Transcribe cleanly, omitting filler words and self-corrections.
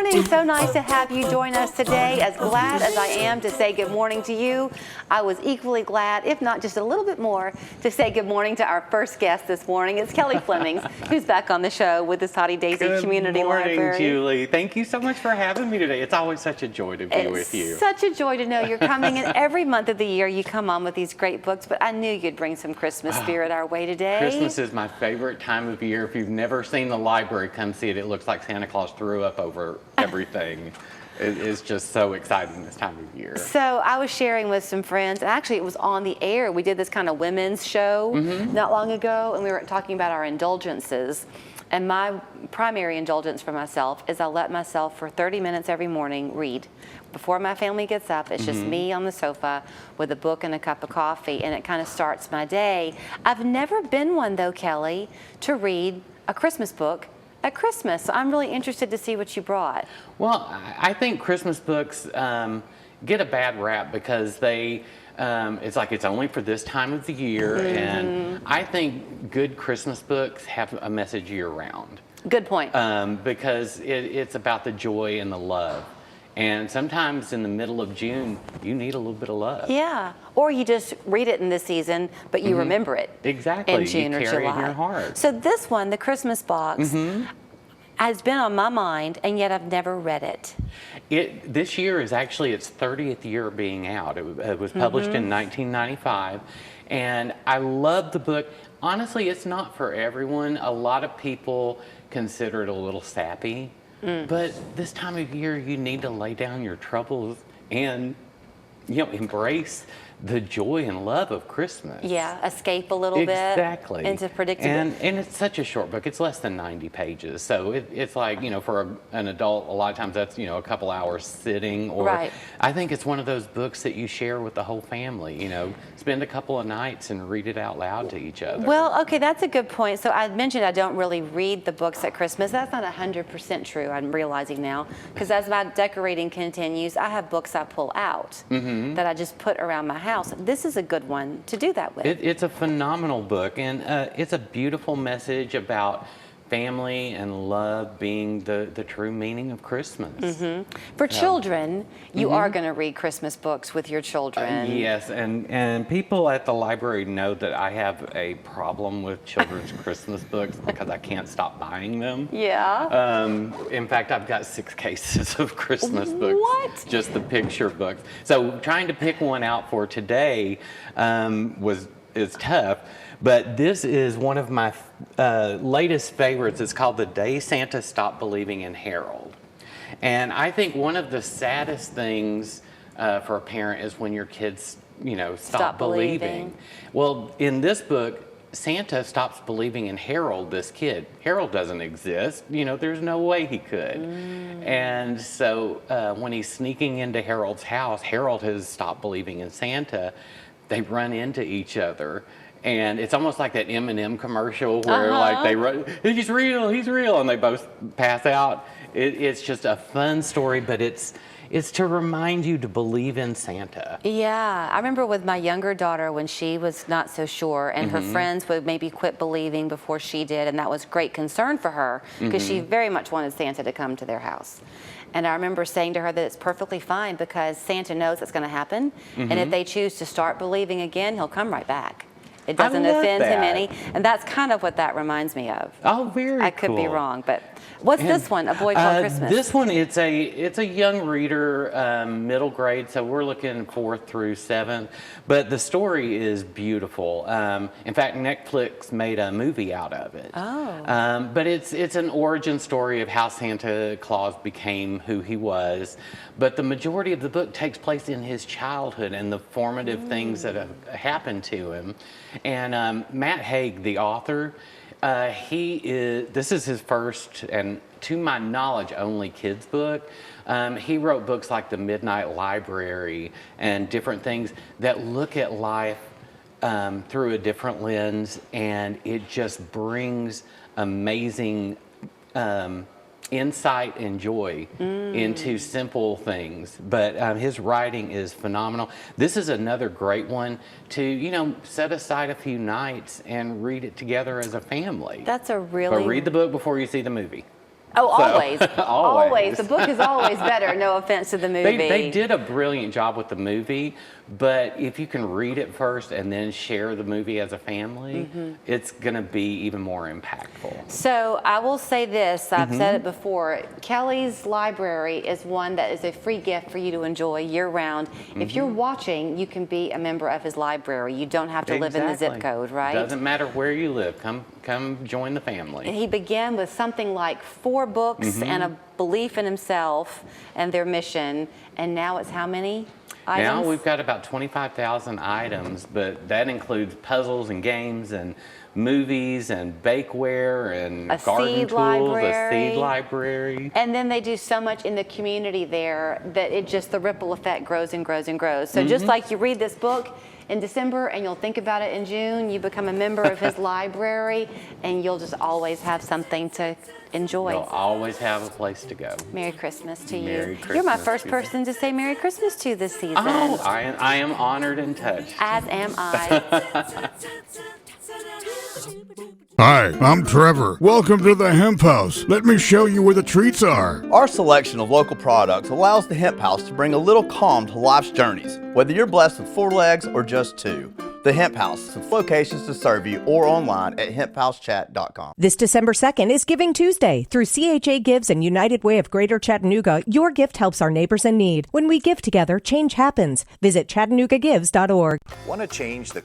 morning. So nice to have you join us today. As glad as I am to say good morning to you, I was equally glad, if not just a little bit more, to say good morning to our first guest this morning. It's Kelly Flemings, who's back on the show with the Soddy Daisy Community Library. Good morning, Julie. Thank you so much for having me today. It's always such a joy to be with you. It's such a joy to know you're coming, and every month of the year you come on with these great books, but I knew you'd bring some Christmas spirit our way today. Christmas is my favorite time of year. If you've never seen the library, come see it. It looks like Santa Claus threw up over everything. It is just so exciting this time of year. So I was sharing with some friends, and actually it was on the air. We did this kind of women's show not long ago, and we were talking about our indulgences. And my primary indulgence for myself is I let myself for 30 minutes every morning read. Before my family gets up, it's just me on the sofa with a book and a cup of coffee, and it kind of starts my day. I've never been one, though, Kelly, to read a Christmas book at Christmas. So I'm really interested to see what you brought. Well, I think Christmas books get a bad rap because they, it's like it's only for this time of the year, and I think good Christmas books have a message year-round. Good point. Because it's about the joy and the love. And sometimes in the middle of June, you need a little bit of love. Yeah, or you just read it in this season, but you remember it. Exactly. In June or carry July. it in your heart. So this one, the Christmas box, has been on my mind, and yet I've never read it. This year is actually its 30th year being out. It was published in 1995, and I love the book. Honestly, it's not for everyone. A lot of people consider it a little sappy. But this time of year, you need to lay down your troubles and, embrace the joy and love of Christmas. Yeah, escape a little bit. Exactly. Into predictability. And it's such a short book. It's less than 90 pages. So it's like, for an adult, a lot of times that's, a couple hours sitting. Or Right. I think it's one of those books that you share with the whole family, spend a couple of nights and read it out loud to each other. Well, okay, that's a good point. So I mentioned I don't really read the books at Christmas. That's not 100% true, I'm realizing now. Because as my decorating continues, I have books I pull out that I just put around my house. This is a good one to do that with. It's a phenomenal book, and it's a beautiful message about family and love being the true meaning of Christmas. For children, you are going to read Christmas books with your children. Yes, and people at the library know that I have a problem with children's Christmas books because I can't stop buying them. Yeah. In fact, I've got 6 cases of Christmas books. What? Just the picture books. So trying to pick one out for today is tough. But this is one of my latest favorites. It's called The Day Santa Stopped Believing in Harold. And I think one of the saddest things for a parent is when your kids, stop believing. Well, in this book, Santa stops believing in Harold, this kid. Harold doesn't exist. There's no way he could. And so when he's sneaking into Harold's house, Harold has stopped believing in Santa. They run into each other. And it's almost like that M&M commercial where like they run, he's real, and they both pass out. It's just a fun story, but it's to remind you to believe in Santa. Yeah, I remember with my younger daughter when she was not so sure, and her friends would maybe quit believing before she did, and that was great concern for her because she very much wanted Santa to come to their house. And I remember saying to her that it's perfectly fine because Santa knows it's going to happen, and if they choose to start believing again, he'll come right back. It doesn't offend him any, and that's kind of what that reminds me of. Oh, very cool. I could be wrong, but what's this one, A Boy Called Christmas? This one, it's a young reader, middle grade, so we're looking 4th through 7th, but the story is beautiful. In fact, Netflix made a movie out of it. Oh. But it's an origin story of how Santa Claus became who he was, but the majority of the book takes place in his childhood and the formative things that have happened to him. And Matt Haig, the author, this is his first, and to my knowledge, only kids book. He wrote books like The Midnight Library and different things that look at life through a different lens, and it just brings amazing insight and joy into simple things. But his writing is phenomenal. This is another great one to, set aside a few nights and read it together as a family. That's a really... But read the book before you see the movie. Oh, always. Always. The book is always better, no offense to the movie. They did a brilliant job with the movie, but if you can read it first and then share the movie as a family, it's going to be even more impactful. So I will say this, I've said it before, Kelly's library is one that is a free gift for you to enjoy year-round. If you're watching, you can be a member of his library. You don't have to live in the zip code, right? Doesn't matter where you live. Come join the family. He began with something like 4 books and a belief in himself and their mission, and now it's how many items? Now we've got about 25,000 items, but that includes puzzles and games and movies and bakeware and garden tools, a seed library. And then they do so much in the community there that the ripple effect grows and grows and grows. So just like you read this book in December and you'll think about it in June, you become a member of his library and you'll just always have something to enjoy. You'll always have a place to go. Merry Christmas to you. Merry Christmas. You're my first person to say Merry Christmas to this season. Oh, I am honored and touched. As am I. Hi, I'm Trevor. Welcome to the Hemp House. Let me show you where the treats are. Our selection of local products allows the Hemp House to bring a little calm to life's journeys, whether you're blessed with 4 legs or just 2. The Hemp House, with locations to serve you or online at hemphousechat.com. This December 2nd is Giving Tuesday. Through CHA Gives and United Way of Greater Chattanooga, your gift helps our neighbors in need. When we give together, change happens. Visit ChattanoogaGives.org. Want to change the